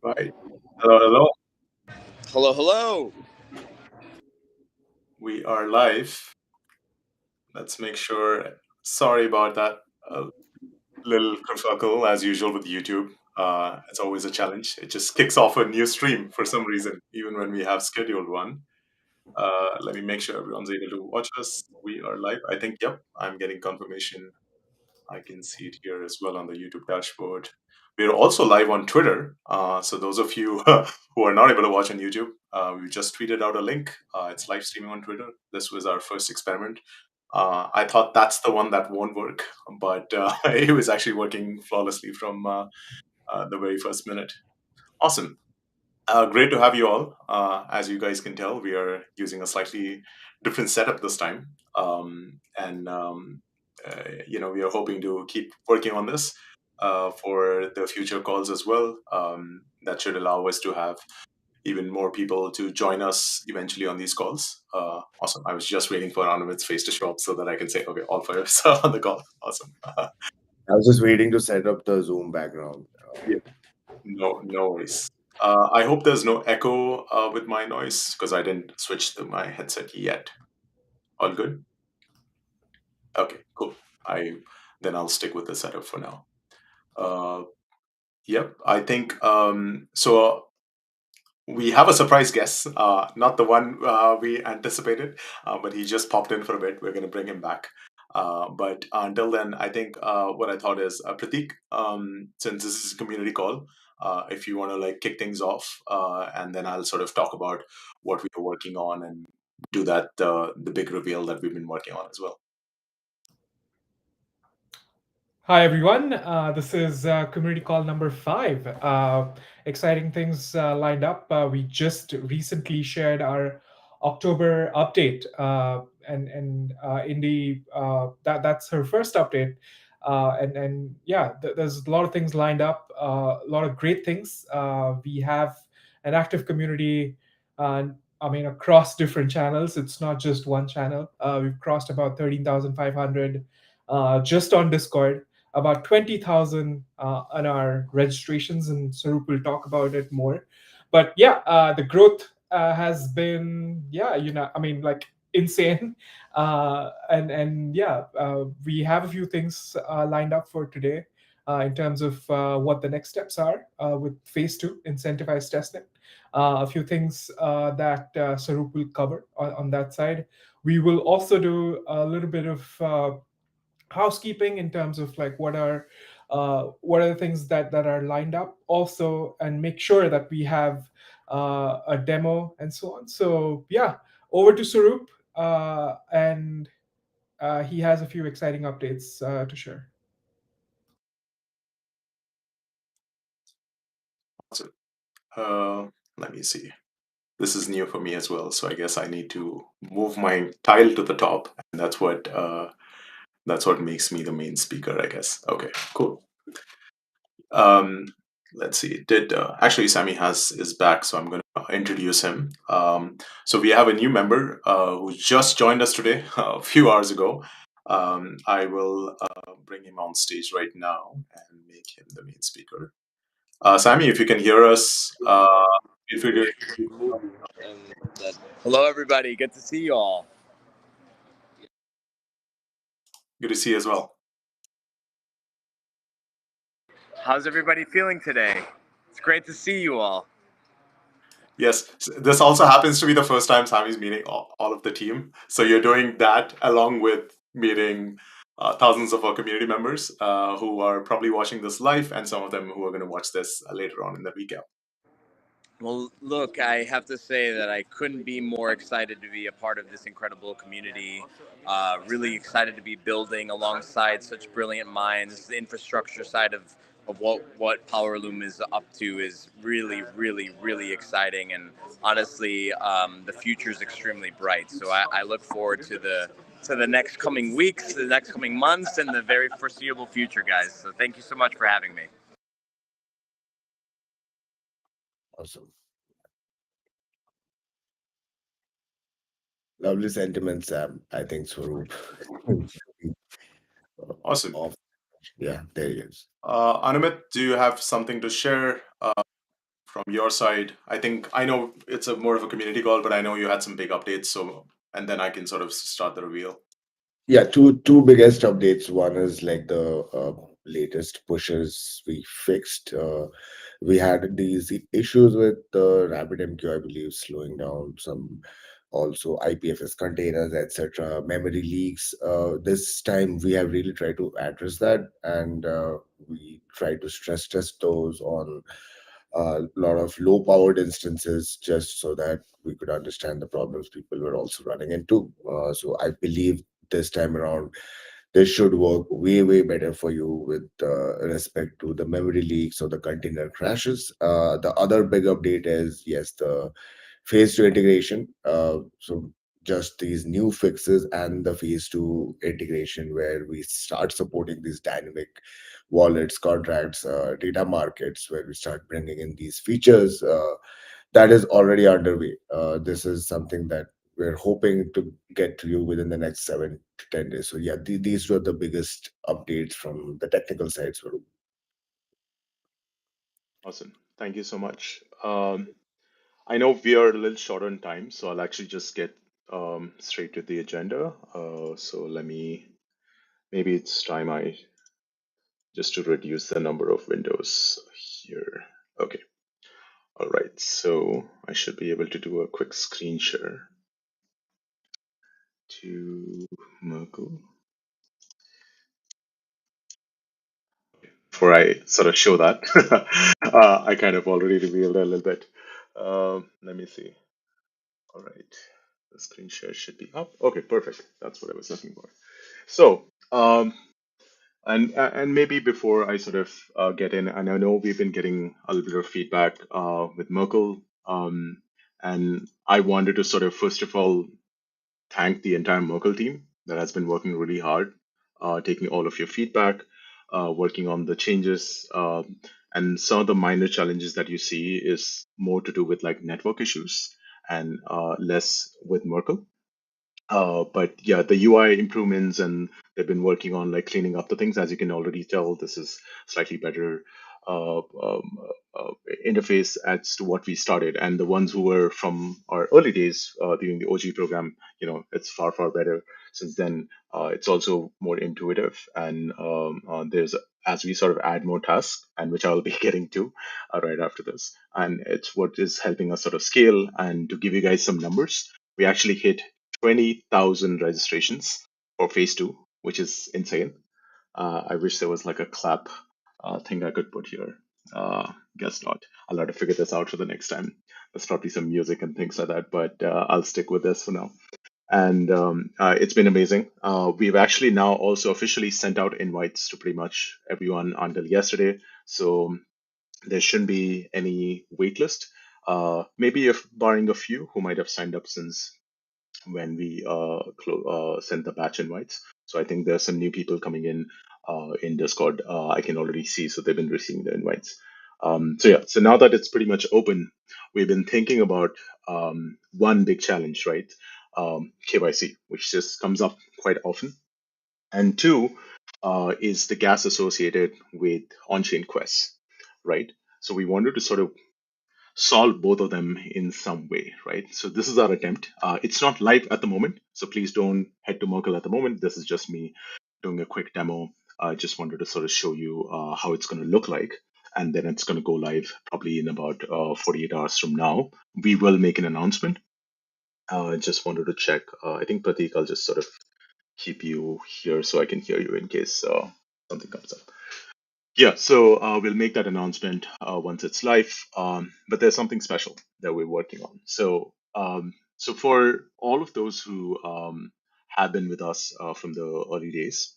Right. Hello, hello. Hello, hello. We are live. Let's make sure. Sorry about that. A little kerfuffle as usual with YouTube. It's always a challenge. It just kicks off a new stream for some reason, even when we have scheduled one. Let me make sure everyone's able to watch us. We are live. I think, yep, I'm getting confirmation. I can see it here as well on the YouTube dashboard. We are also live on Twitter. So those of you who are not able to watch on YouTube, we just tweeted out a link. It's live streaming on Twitter. This was our first experiment. I thought that's the one that won't work, but it was actually working flawlessly from the very first minute. Awesome. Great to have you all. As you guys can tell, we are using a slightly different setup this time. We are hoping to keep working on this for the future calls as well. That should allow us to have even more people to join us eventually on these calls. Awesome. I was just waiting for Anumit's face to show up so that I can say, okay, all five of us are on the call. Awesome. I was just waiting to set up the Zoom background. Yeah, no worries. I hope there's no echo with my noise because I didn't switch to my headset yet. All good? Okay, cool. I then I'll stick with the setup for now. Uh, yep, I think so. We have a surprise guest, not the one we anticipated, but he just popped in for a bit. We're going to bring him back. But until then, I think what I thought is Pratik, since this is a community call, if you want to like kick things off, and then I'll sort of talk about what we are working on and do that the big reveal that we've been working on as well. Hi, everyone. This is community call number 5. Exciting things lined up. We just recently shared our October update, and in the that's her first update. And yeah, there's a lot of things lined up. A lot of great things. We have an active community. Uh, I mean, across different channels. It's not just one channel. We've crossed about 13,500 just on Discord, about 20,000 on our registrations, and Sarup will talk about it more. But yeah, the growth has been, yeah, I mean, like insane. And yeah, we have a few things lined up for today in terms of what the next steps are with phase two, incentivized testing. A few things that Sarup will cover on that side. We will also do a little bit of housekeeping in terms of like what are the things that are lined up also, and make sure that we have a demo and so on. So yeah, over to Sarup, and he has a few exciting updates to share. Awesome. Uh, Let me see. This is new for me as well, so I guess I need to move my tile to the top, and that's what makes me the main speaker, I guess. Okay, cool. Um, let's see. Did actually Sammy has is back, so I'm going to introduce him. So we have a new member who just joined us today, a few hours ago. I will bring him on stage right now and make him the main speaker. Sammy, if you can hear us, feel free to. Hello, everybody. Good to see you all. Good to see you as well. How's everybody feeling today? It's great to see you all. Yes, this also happens to be the first time Sammy's meeting all of the team. So you're doing that along with meeting thousands of our community members who are probably watching this live, and some of them who are going to watch this later on in the recap. Well, look, I have to say that I couldn't be more excited to be a part of this incredible community. Really excited to be building alongside such brilliant minds. The infrastructure side of what Powerloom is up to is really, really, really exciting. And honestly, the future is extremely bright. So I look forward to the next coming weeks, the next coming months, and the very foreseeable future, guys. So thank you so much for having me. Awesome. Lovely sentiments, Sam. I think Swaroop. Awesome. Yeah, there he is. Anumit, do you have something to share from your side? I think I know it's a more of a community call, but I know you had some big updates. So, and then I can sort of start the reveal. Yeah, two biggest updates. One is like the latest pushes we fixed. We had these issues with the RabbitMQ, I believe, slowing down some, also IPFS containers, etc., memory leaks. This time we have really tried to address that, and we try to stress test those on a lot of low powered instances, just so that we could understand the problems people were also running into. So I believe this time around this should work way better for you with respect to the memory leaks or the container crashes. The other big update is, yes, the phase two integration. So just these new fixes and the phase two integration where we start supporting these dynamic wallets, contracts, data markets, where we start bringing in these features. That is already underway. This is something that we're hoping to get to you within the next 7 to 10 days. So yeah, these were the biggest updates from the technical side. So Awesome. Thank you so much. I know we are a little short on time, so I'll actually just get straight to the agenda. So let me, maybe it's time I just to reduce the number of windows here. Okay. All right. So I should be able to do a quick screen share to Merkle. Before I sort of show that, I kind of already revealed a little bit. Let me see. All right. The screen share should be up. Okay, perfect. That's what I was looking for. So, and maybe before I sort of get in, and I know we've been getting a little bit of feedback with Merkle, and I wanted to sort of first of all thank the entire Merkle team that has been working really hard, taking all of your feedback, working on the changes, and some of the minor challenges that you see is more to do with like network issues and less with Merkle. But yeah, the UI improvements, and they've been working on like cleaning up the things. As you can already tell, this is slightly better interface as to what we started. And the ones who were from our early days during the OG program, it's far better since then. It's also more intuitive, and there's as we sort of add more tasks, and which I'll be getting to right after this, and it's what is helping us sort of scale. And to give you guys some numbers, we actually hit 20,000 registrations for phase two, which is insane. I wish there was like a clap thing I could put here. Guess not. I'll have to figure this out for the next time. There's probably some music and things like that, but I'll stick with this for now. And it's been amazing. We've actually now also officially sent out invites to pretty much everyone until yesterday. So there shouldn't be any waitlist. Maybe if barring a few who might have signed up since when we sent the batch invites. So I think there's some new people coming in Discord. I can already see, so they've been receiving the invites. So yeah, so now that it's pretty much open, we've been thinking about one big challenge, right? KYC, which just comes up quite often, and two is the gas associated with on-chain quests, right? So we wanted to sort of solve both of them in some way, right? So this is our attempt. It's not live at the moment, so please don't head to Merkle at the moment. This is just me doing a quick demo. I just wanted to sort of show you how it's going to look like, and then it's going to go live probably in about 48 hours from now. We will make an announcement. Just wanted to check. I think Pratik, I'll just sort of keep you here so I can hear you in case something comes up. Yeah, so we'll make that announcement once it's live. But there's something special that we're working on. So for all of those who have been with us from the early days,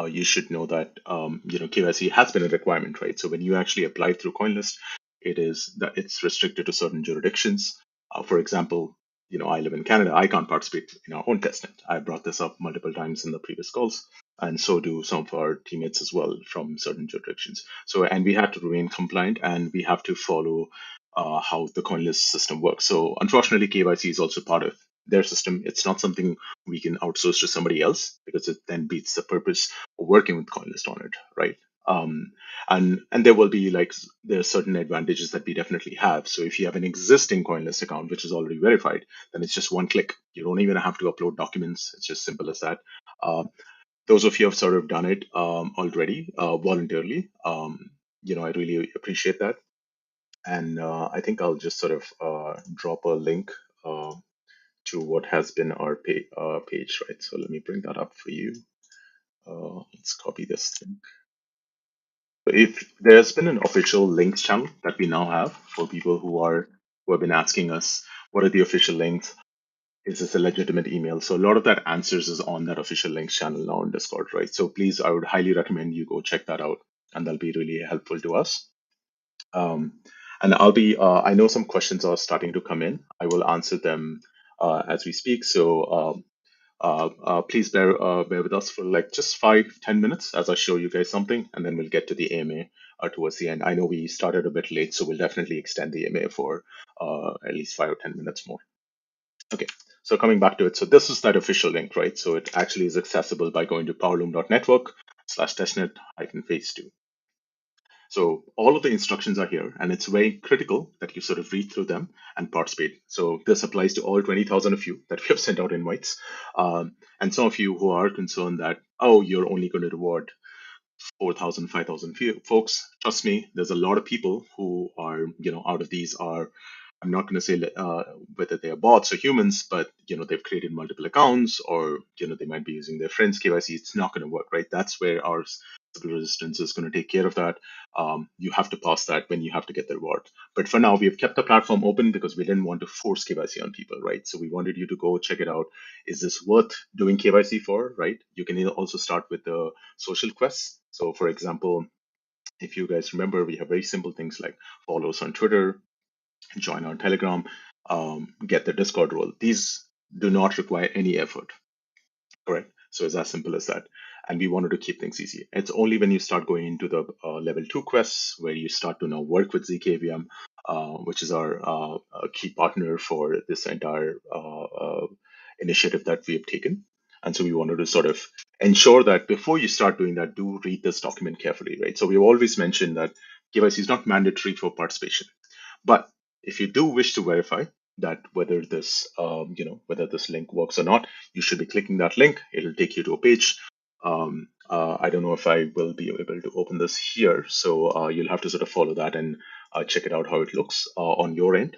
you should know that KYC has been a requirement, right? So when you actually apply through CoinList, it is that it's restricted to certain jurisdictions. For example, I live in Canada. I can't participate in our own testnet. I brought this up multiple times in the previous calls, and so do some of our teammates as well from certain jurisdictions. So, and we have to remain compliant, and we have to follow how the CoinList system works. So, unfortunately, KYC is also part of their system. It's not something we can outsource to somebody else because it then beats the purpose working with CoinList on it, right? Um, and there will be like there are certain advantages that we definitely have. So if you have an existing CoinList account which is already verified, then it's just one click. You don't even have to upload documents. It's just simple as that. Those of you have sort of done it already voluntarily. I really appreciate that. And I think I'll just sort of drop a link to what has been our page, right? So let me bring that up for you. Let's copy this thing. If there's been an official links channel that we now have for people who have been asking us, what are the official links? Is this a legitimate email? So a lot of that answers is on that official links channel now on Discord, right? So please, I would highly recommend you go check that out, and that'll be really helpful to us. Um, and I know some questions are starting to come in. I will answer them as we speak. So please bear with us for like just 5-10 minutes as I show you guys something, and then we'll get to the AMA towards the end. I know we started a bit late, so we'll definitely extend the AMA for at least 5 or 10 minutes more. Okay, so coming back to it, so this is that official link, right? So it actually is accessible by going to powerloom.network/testnet-phase2. So all of the instructions are here, and it's very critical that you sort of read through them and participate. So this applies to all 20,000 of you that we have sent out invites. And some of you who are concerned that, oh, you're only going to reward 4,000, 5,000 folks. Trust me, there's a lot of people who are, out of these are, I'm not going to say whether they are bots or humans, but, they've created multiple accounts, or, they might be using their friends' KYC. It's not going to work, right? That's where our civil resistance is going to take care of that. You have to pass that when you have to get the reward. But for now, we have kept the platform open because we didn't want to force KYC on people, right? So we wanted you to go check it out. Is this worth doing KYC for, right? You can also start with the social quests. So, for example, if you guys remember, we have very simple things like follow us on Twitter, join our Telegram, get the Discord role. These do not require any effort. Correct. So it's as simple as that. And we wanted to keep things easy. It's only when you start going into the level 2 quests where you start to now work with ZKVM, which is our key partner for this entire initiative that we have taken. And so we wanted to sort of ensure that before you start doing that, do read this document carefully, right? So we've always mentioned that KYC is not mandatory for participation. But if you do wish to verify that whether this link works or not, you should be clicking that link. It'll take you to a page. I don't know if I will be able to open this here, so you'll have to sort of follow that and check it out how it looks on your end.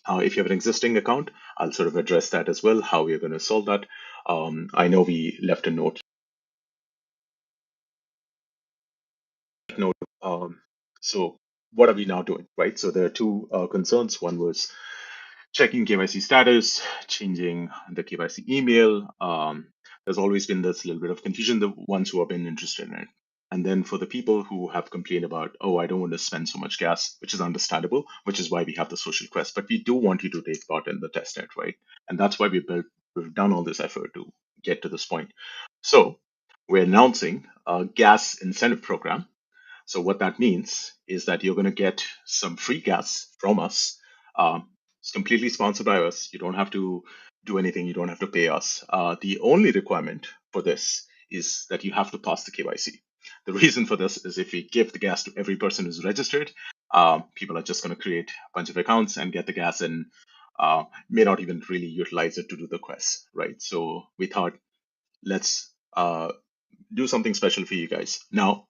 If you have an existing account, I'll sort of address that as well, how we're going to solve that. I know we left a note. So what are we now doing, right? So there are two concerns. One was checking KYC status, changing the KYC email. There's always been this little bit of confusion, the ones who have been interested in it. And then for the people who have complained about, oh, I don't want to spend so much gas, which is understandable, which is why we have the social quest. But we do want you to take part in the testnet, right? And that's why we've done all this effort to get to this point. So we're announcing a gas incentive program. So what that means is that you're going to get some free gas from us. It's completely sponsored by us. You don't have to do anything. You don't have to pay us. The only requirement for this is that you have to pass the KYC. The reason for this is if we give the gas to every person who's registered, people are just going to create a bunch of accounts and get the gas and may not even really utilize it to do the quest, right? So we thought, let's do something special for you guys. Now,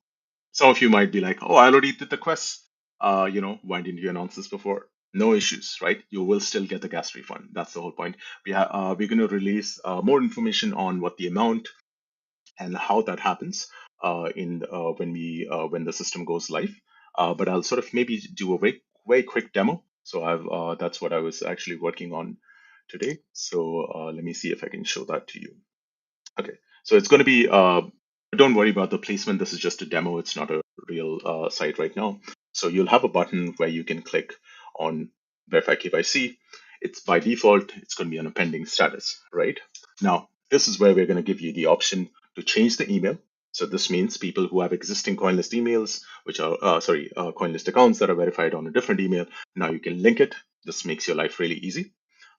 some of you might be like, oh, I already did the quest. Why didn't you announce this before? No issues, right? You will still get the gas refund. That's the whole point. We're going to release more information on what the amount and how that happens when the system goes live. But I'll sort of maybe do a very quick demo. So that's what I was actually working on today. So let me see if I can show that to you. Okay, so it's going to be, don't worry about the placement. This is just a demo. It's not a real site right now. So you'll have a button where you can click on Verify KYC. It's by default, it's going to be on a pending status, right? Now, this is where we're going to give you the option to change the email. So this means people who have existing CoinList emails, which are, CoinList accounts that are verified on a different email, now you can link it. This makes your life really easy,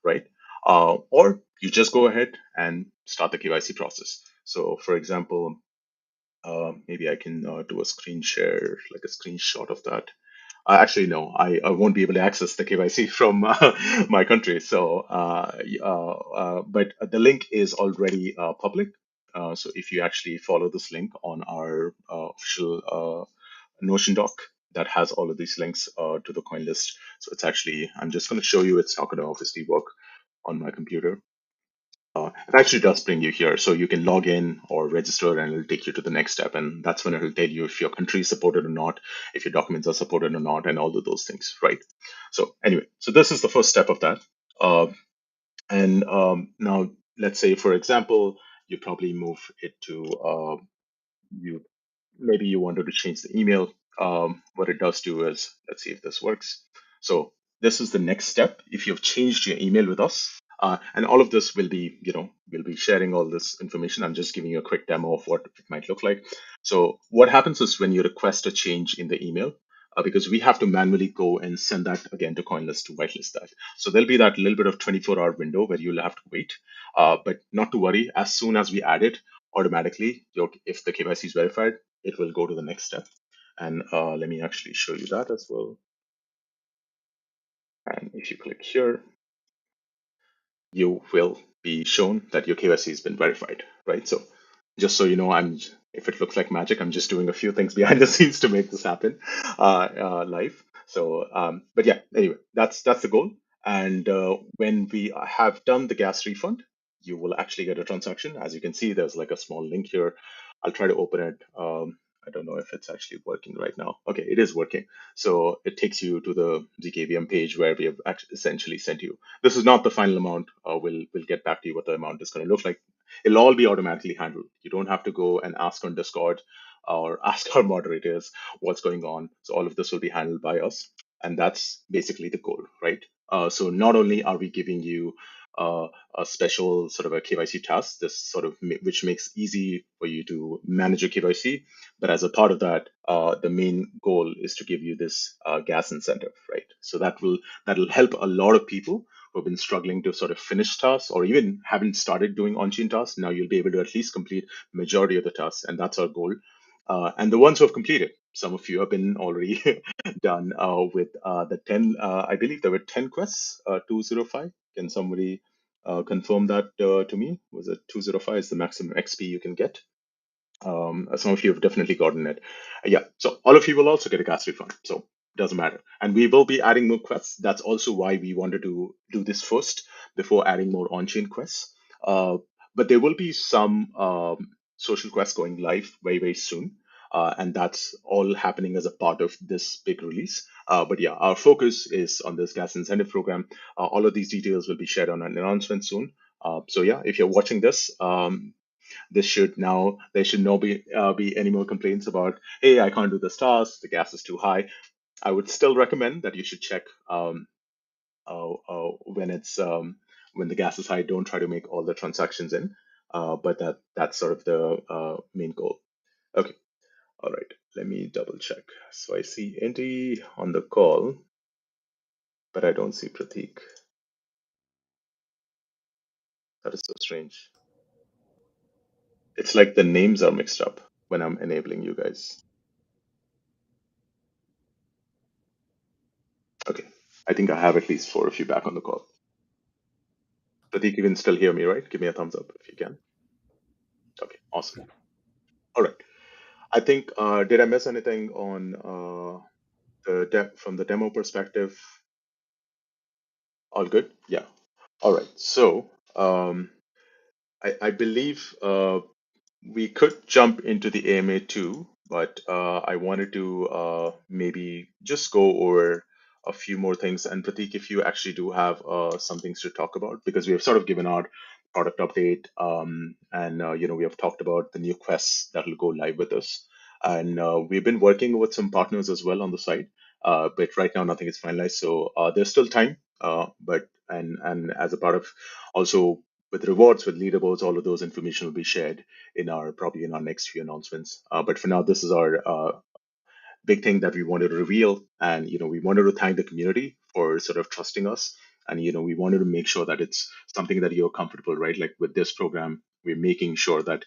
right? Or you just go ahead and start the KYC process. So, for example, Maybe I can do a screen share, like a screenshot of that. Actually, no, I won't be able to access the KYC from my country. So, but the link is already public. So if you actually follow this link on our official Notion doc, that has all of these links to the coin list. So it's actually, I'm just going to show you. It's not going to obviously work on my computer. It actually does bring you here. So you can log in or register and it'll take you to the next step. And that's when it'll tell you if your country is supported or not, if your documents are supported or not, and all of those things, right? So anyway, so this is the first step of that. And now let's say, for example, you probably move it to you maybe you wanted to change the email. What it does do is, let's see if this works. So this is the next step. If you've changed your email with us, and all of this will be, we'll be sharing all this information. I'm just giving you a quick demo of what it might look like. So what happens is when you request a change in the email, because we have to manually go and send that again to CoinList to whitelist that. So there'll be that little bit of 24-hour window where you'll have to wait. But not to worry, as soon as we add it, automatically, if the KYC is verified, it will go to the next step. And let me actually show you that as well. And if you click here, you will be shown that your KYC has been verified, right? So just so you know, if it looks like magic, I'm just doing a few things behind the scenes to make this happen live. So, but yeah, anyway, that's the goal. And when we have done the gas refund, you will actually get a transaction. As you can see, there's like a small link here. I'll try to open it. I don't know if it's actually working right now. Okay, it is working. So it takes you to the ZKVM page where we have essentially sent you. This is not the final amount. We'll get back to you what the amount is going to look like. It'll all be automatically handled. You don't have to go and ask on Discord or ask our moderators what's going on. So all of this will be handled by us, and that's basically the goal, right? So not only are we giving you a special sort of a KYC task, this sort of which makes easy for you to manage your KYC, but as a part of that, the main goal is to give you this gas incentive, right? So that'll help a lot of people who have been struggling to sort of finish tasks or even haven't started doing on-chain tasks. Now you'll be able to at least complete majority of the tasks, and that's our goal. And the ones who have completed, some of you have been already done with the 10. I believe there were 10 quests. 205. Can somebody confirm that to me? Was it 205 is the maximum XP you can get? Some of you have definitely gotten it. Yeah, so all of you will also get a gas refund. So it doesn't matter. And we will be adding more quests. That's also why we wanted to do this first before adding more on-chain quests. But there will be some social quests going live very, very soon. And that's all happening as a part of this big release. But yeah, our focus is on this gas incentive program. All of these details will be shared on an announcement soon. So yeah, if you're watching this, there should no be any more complaints about, hey, I can't do this task, the gas is too high. I would still recommend that you should check when it's when the gas is high. Don't try to make all the transactions in, but that's sort of the main goal. Okay, all right. Let me double check. So I see Indy on the call, but I don't see Pratik. That is so strange. It's like the names are mixed up when I'm enabling you guys. Okay, I think I have at least 4 of you back on the call. Pratik, you can still hear me, right? Give me a thumbs up if you can. Okay, awesome. All right. I think, did I miss anything on from the demo perspective? All good? Yeah. All right. So I believe we could jump into the AMA too, but I wanted to maybe just go over a few more things. And Pratik, if you actually do have some things to talk about, because we have sort of given our product update, and we have talked about the new quests that will go live with us, and we've been working with some partners as well on the side. But right now nothing is finalized, so there's still time. But and as a part of also with rewards, with leaderboards, all of those information will be shared in our probably in our next few announcements. But for now, this is our big thing that we wanted to reveal, and we wanted to thank the community for sort of trusting us, and we wanted to make sure that it's something that you're comfortable, right? Like with this program, we're making sure that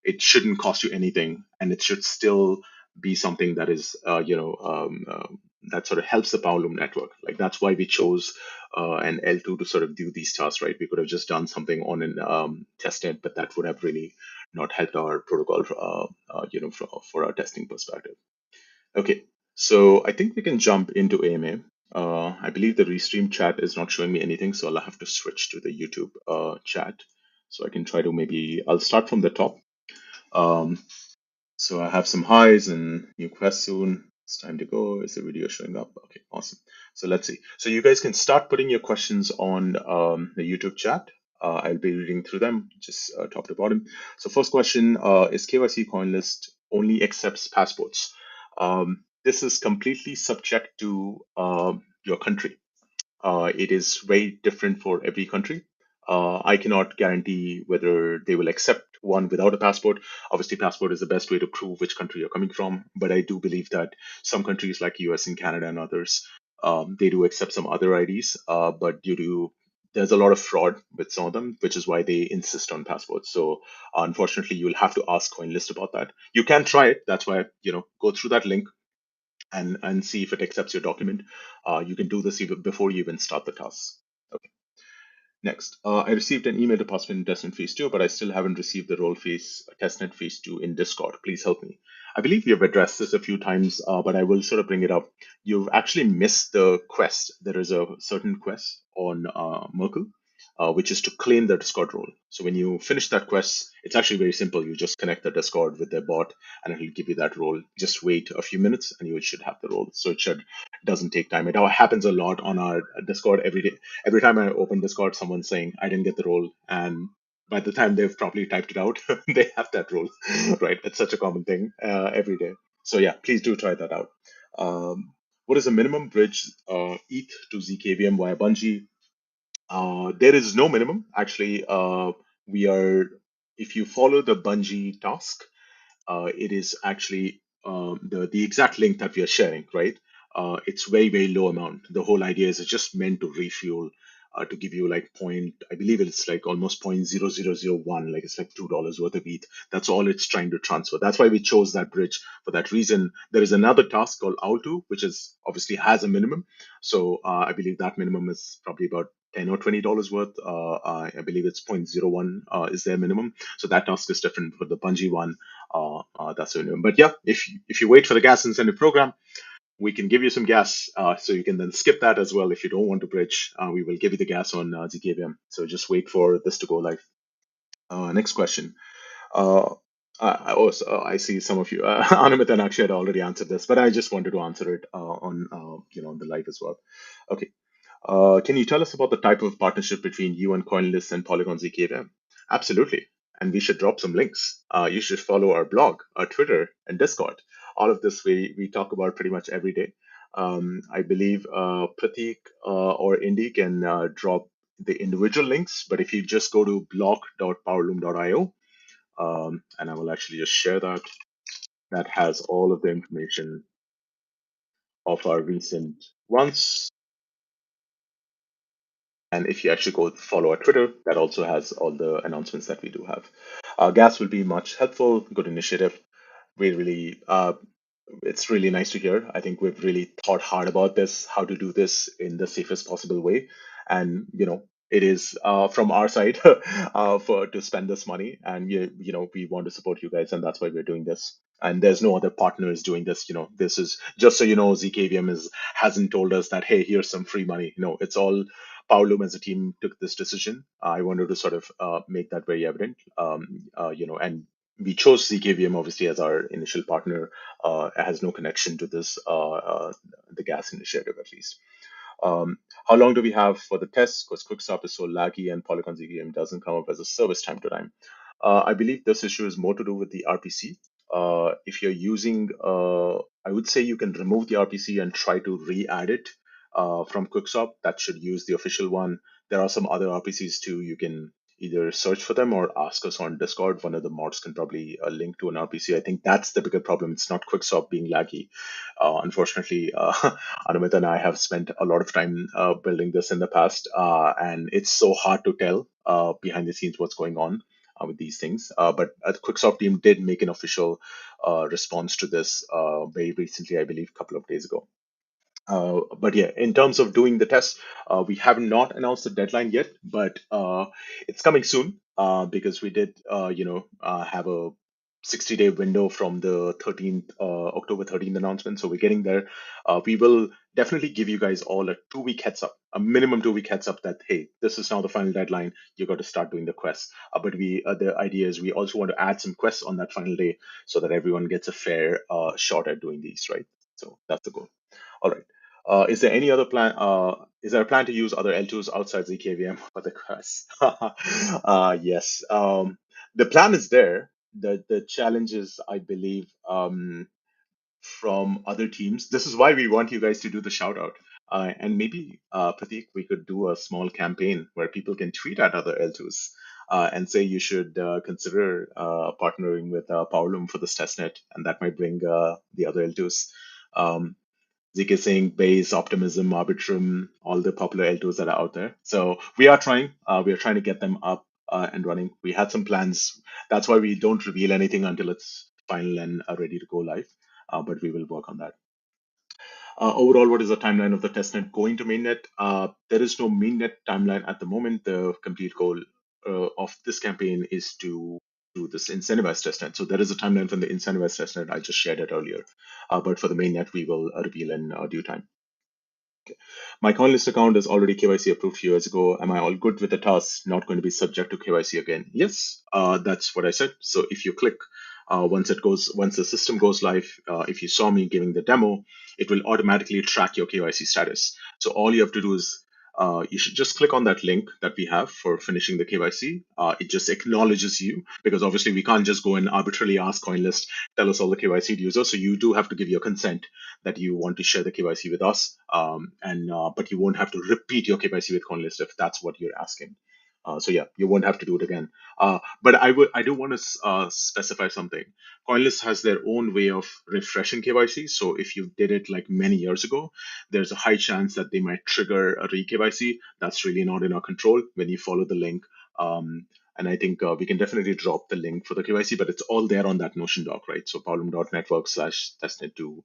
it shouldn't cost you anything, and it should still be something that is, that sort of helps the Powerloom network. Like that's why we chose an L2 to sort of do these tasks, right? We could have just done something on an testnet, but that would have really not helped our protocol, for our testing perspective. Okay, so I think we can jump into AMA. I believe the Restream chat is not showing me anything, so I'll have to switch to the YouTube chat. So I can try to I'll start from the top. Um, so I have some highs and new quest soon. It's time to go. Is the video showing up? Okay, awesome. So let's see. So you guys can start putting your questions on the YouTube chat. I'll be reading through them, just top to bottom. So first question is KYC coin list only accepts passports? This is completely subject to your country. It is very different for every country. I cannot guarantee whether they will accept one without a passport. Obviously, passport is the best way to prove which country you're coming from. But I do believe that some countries like US and Canada and others, they do accept some other IDs. But due to there's a lot of fraud with some of them, which is why they insist on passports. So unfortunately, you'll have to ask CoinList about that. You can try it. That's why go through that link and see if it accepts your document. You can do this even before you even start the task. Okay. Next, I received an email to participate in testnet phase 2, but I still haven't received the role phase testnet phase 2 in Discord. Please help me. I believe we have addressed this a few times, but I will sort of bring it up. You've actually missed the quest. There is a certain quest on Merkle, which is to claim the Discord role. So when you finish that quest, it's actually very simple. You just connect the Discord with their bot, and it'll give you that role. Just wait a few minutes, and you should have the role. So doesn't take time. It happens a lot on our Discord every day. Every time I open Discord, someone's saying I didn't get the role, and by the time they've properly typed it out, they have that role, right? It's such a common thing every day. So yeah, please do try that out. What is the minimum bridge ETH to ZKVM via Bungee? There is no minimum. Actually, we are, if you follow the Bungee task, it is actually the exact link that we are sharing, right? It's very low amount. The whole idea is it's just meant to refuel, to give you like point. I believe it's like almost 0.0001, like it's like $2 worth of ETH. That's all it's trying to transfer. That's why we chose that bridge for that reason. There is another task called Auto, which is obviously has a minimum. So I believe that minimum is probably about $10 or $20 worth. I believe it's 0.01 is their minimum. So that task is different for the Bungee one. That's the minimum. But yeah, if you wait for the gas incentive program, we can give you some gas, so you can then skip that as well if you don't want to bridge. We will give you the gas on ZKVM. So just wait for this to go live. Next question. Uh, I see some of you, Anamit and Akshay had already answered this, but I just wanted to answer it on the live as well. Okay. Can you tell us about the type of partnership between you and CoinList and Polygon ZKVM? Absolutely. And we should drop some links. You should follow our blog, our Twitter, and Discord. All of this we talk about pretty much every day. I believe Pratik or Indy can drop the individual links, but if you just go to blog.powerloom.io, and I will actually just share that, that has all of the information of our recent runs. And if you actually go follow our Twitter, that also has all the announcements that we do have. Gas will be much helpful, good initiative. We really, it's really nice to hear. I think we've really thought hard about this, how to do this in the safest possible way. And, it is from our side for to spend this money. And we want to support you guys, and that's why we're doing this. And there's no other partners doing this. This is just so you know, ZKVM hasn't told us that, hey, here's some free money. No, it's all Powerloom as a team took this decision. I wanted to sort of make that very evident. And we chose ZKVM obviously as our initial partner. It has no connection to this, the gas initiative at least. How long do we have for the test? Because Quickstop is so laggy and Polygon ZKVM doesn't come up as a service time to time. I believe this issue is more to do with the RPC. If you're using, I would say you can remove the RPC and try to re-add it from Quickstop. That should use the official one. There are some other RPCs too. You can either search for them or ask us on Discord. One of the mods can probably link to an RPC. I think that's the bigger problem. It's not Quickstop being laggy. Unfortunately, Anumit and I have spent a lot of time building this in the past, and it's so hard to tell behind the scenes what's going on. with these things. But the Quicksoft team did make an official response to this very recently, I believe, a couple of days ago. But yeah, in terms of doing the test, we have not announced the deadline yet, but it's coming soon because we did, have a 60-day window from the 13th, October 13th announcement. So we're getting there. We will definitely give you guys all a 2 week heads up, a minimum 2 week heads up that, hey, this is now the final deadline. You got to start doing the quests. But the idea is we also want to add some quests on that final day so that everyone gets a fair shot at doing these, right? So that's the goal. All right. Is there any other plan? Is there a plan to use other L2s outside ZKVM for the quest? Yes. The plan is there. The challenge is, I believe, from other teams. This is why we want you guys to do the shout out. And maybe, Pratik, we could do a small campaign where people can tweet at other L2s and say you should consider partnering with Powerloom for this testnet, and that might bring the other L2s. ZK saying base, optimism, arbitrum, all the popular L2s that are out there. So we are trying. We are trying to get them up and running. We had some plans. That's why we don't reveal anything until it's final and ready to go live. But we will work on that. Overall, what is the timeline of the testnet going to mainnet? There is no mainnet timeline at the moment. The complete goal of this campaign is to do this incentivized testnet. So there is a timeline from the incentivized testnet. I just shared it earlier. But for the mainnet, we will reveal in due time. My CoinList account is already KYC approved a few years ago. Am I all good with the task? Not going to be subject to KYC again? Yes, that's what I said. So if you click, once the system goes live, if you saw me giving the demo, it will automatically track your KYC status. So all you have to do is you should just click on that link that we have for finishing the KYC. It just acknowledges you because obviously we can't just go and arbitrarily ask CoinList, tell us all the KYC users. So you do have to give your consent that you want to share the KYC with us, and but you won't have to repeat your KYC with CoinList if that's what you're asking. So yeah, you won't have to do it again. But I do want to specify something. CoinList has their own way of refreshing KYC. So if you did it like many years ago, there's a high chance that they might trigger a re KYC. That's really not in our control when you follow the link. And I think we can definitely drop the link for the KYC, but it's all there on that Notion doc, right? So powerloom.network/testnet2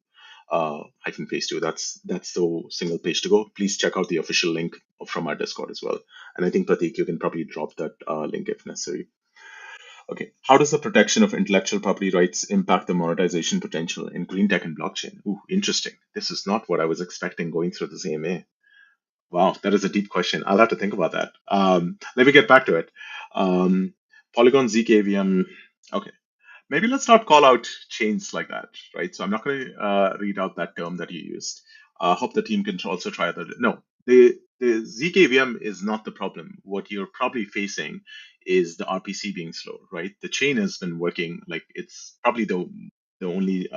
hyphen phase two. That's the single page to go. Please check out the official link from our Discord as well. And I think Pratik, you can probably drop that link if necessary. Okay, how does the protection of intellectual property rights impact the monetization potential in green tech and blockchain? Ooh, interesting. This is not what I was expecting going through this AMA. Wow, that is a deep question. I'll have to think about that. Let me get back to it. Polygon ZKVM. Okay, maybe let's not call out chains like that, right? So I'm not going to read out that term that you used. Hope the team can also try that. No, the ZKVM is not the problem. What you're probably facing is the RPC being slow, right? The chain has been working like it's probably the only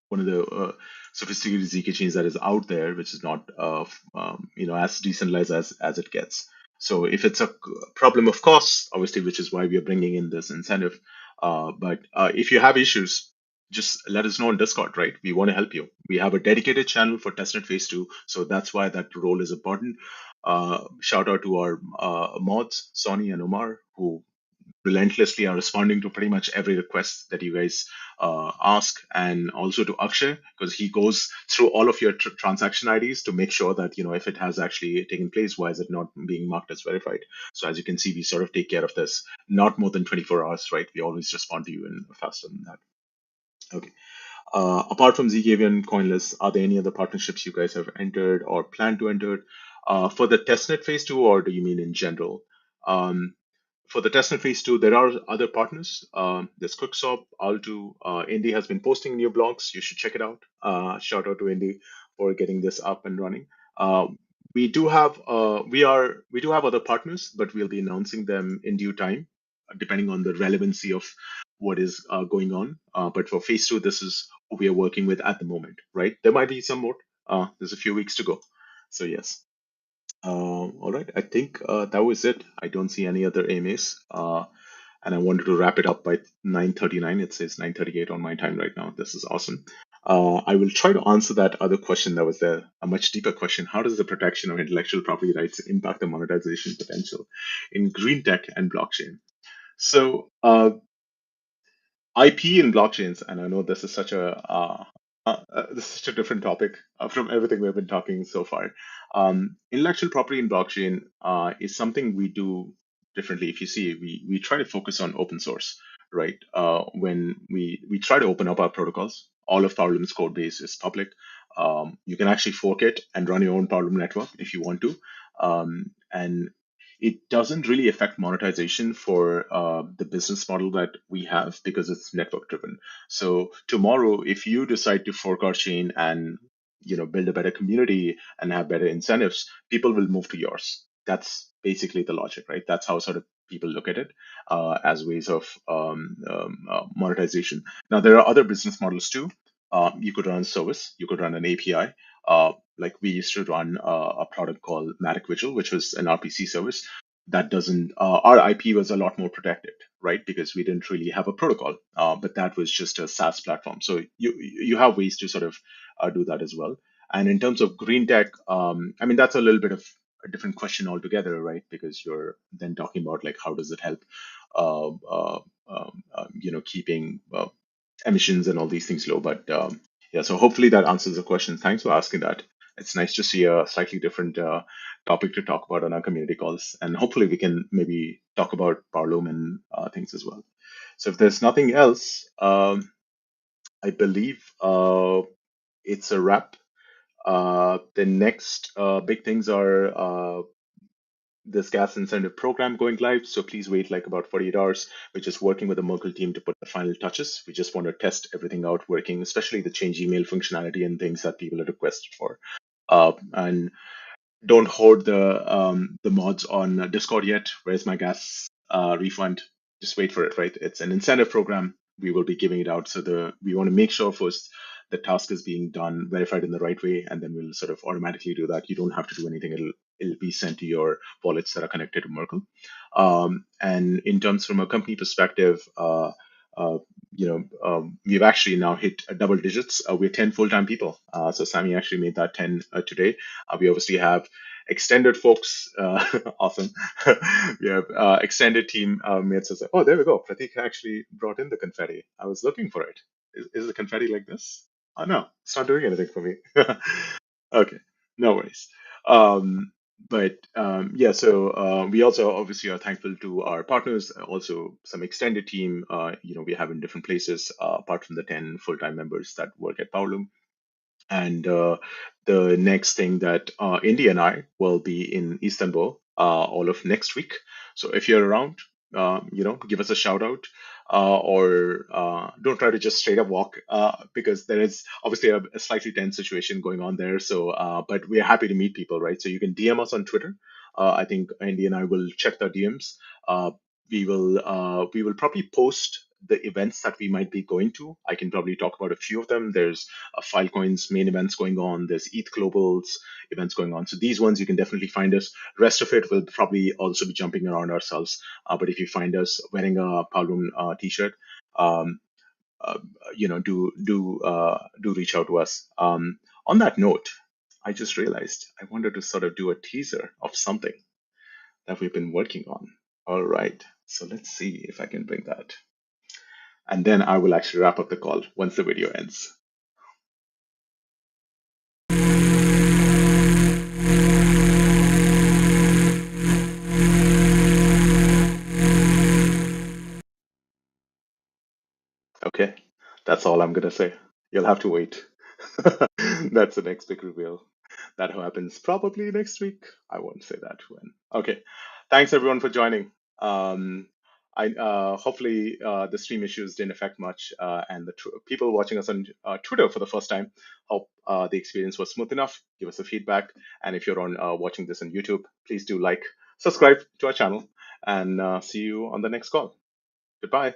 one of the sophisticated ZK chains that is out there, which is not as decentralized as it gets. So if it's a problem of cost, obviously, which is why we are bringing in this incentive. But if you have issues, just let us know on Discord, right? We want to help you. We have a dedicated channel for testnet phase 2, so that's why that role is important. Shout out to our mods, Sonny and Omar, who relentlessly are responding to pretty much every request that you guys ask, and also to Akshay because he goes through all of your transaction IDs to make sure that if it has actually taken place, why is it not being marked as verified? So as you can see, we sort of take care of this. Not more than 24 hours, right? We always respond to you in faster than that. Okay. Apart from ZKV and CoinList, are there any other partnerships you guys have entered or plan to enter for the testnet phase 2, or do you mean in general? For the testnet phase 2, there are other partners. There's Quickstop, Altu. Indy has been posting new blogs. You should check it out. Shout out to Indy for getting this up and running. We do have other partners, but we'll be announcing them in due time, depending on the relevancy of what is going on. But for phase 2, this is who we are working with at the moment, right? There might be some more. There's a few weeks to go. So yes. All right, I think that was it. I don't see any other AMAs, and I wanted to wrap it up by 9:39. It says 9:38 on my time right now. This is awesome. I will try to answer that other question that was there, a much deeper question. How does the protection of intellectual property rights impact the monetization potential in green tech and blockchain? So IP in blockchains, and I know this is such a this is such a different topic from everything we've been talking so far. Intellectual property in blockchain is something we do differently. If you see, we try to focus on open source, right? When we try to open up our protocols, all of Powerloom's code base is public. You can actually fork it and run your own Powerloom network if you want to, and it doesn't really affect monetization for the business model that we have because it's network driven. So tomorrow, if you decide to fork our chain and build a better community and have better incentives, people will move to yours. That's basically the logic, right? That's how sort of people look at it as ways of monetization. Now there are other business models too. You could run a service, you could run an API. Like we used to run a product called Matic Vigil, which was an RPC service that doesn't our IP was a lot more protected, right? Because we didn't really have a protocol, but that was just a SaaS platform. So you have ways to sort of do that as well. And in terms of green tech, I mean that's a little bit of a different question altogether, right? Because you're then talking about like how does it help, keeping emissions and all these things low. But yeah, so hopefully that answers the question. Thanks for asking that. It's nice to see a slightly different topic to talk about on our community calls, and hopefully we can maybe talk about Powerloom and things as well. So if there's nothing else, I believe it's a wrap. The next big things are this gas incentive program going live. So please wait like about 48 hours. We're just working with the Merkle team to put the final touches. We just want to test everything out working, especially the change email functionality and things that people have requested for. And don't hoard the mods on Discord yet. Where's my gas refund? Just wait for it, right? It's an incentive program. We will be giving it out. So we want to make sure first the task is being done, verified in the right way, and then we'll sort of automatically do that. You don't have to do anything. It'll be sent to your wallets that are connected to Merkle. And in terms from a company perspective, uh, we've actually now hit double digits. We're 10 full-time people. So Sammy actually made that 10 today. We obviously have extended folks. Awesome. We have extended team mates. Oh, there we go. Pratik actually brought in the confetti. I was looking for it. Is the confetti like this? Oh, no, it's not doing anything for me. Okay, no worries. But yeah, so we also obviously are thankful to our partners, also some extended team. We have in different places, apart from the 10 full-time members that work at Powerloom. And the next thing that Indy and I will be in Istanbul all of next week. So if you're around, give us a shout out. Or don't try to just straight up walk because there is obviously a slightly tense situation going on there. So, but we're happy to meet people, right? So you can DM us on Twitter. I think Andy and I will check the DMs. We will probably post the events that we might be going to. I can probably talk about a few of them. There's Filecoin's main events going on. There's ETH Global's events going on. So these ones you can definitely find us. Rest of it will probably also be jumping around ourselves. But if you find us wearing a Powerloom t-shirt, um, do reach out to us. On that note, I just realized I wanted to sort of do a teaser of something that we've been working on. All right, so let's see if I can bring that. And then I will actually wrap up the call once the video ends. Okay, that's all I'm gonna say. You'll have to wait. That's the next big reveal. That happens probably next week. I won't say that when. Okay, thanks everyone for joining. I hopefully the stream issues didn't affect much, and the people watching us on Twitter for the first time. Hope the experience was smooth enough. Give us a feedback, and if you're on watching this on YouTube, please do like, subscribe to our channel, and see you on the next call. Goodbye.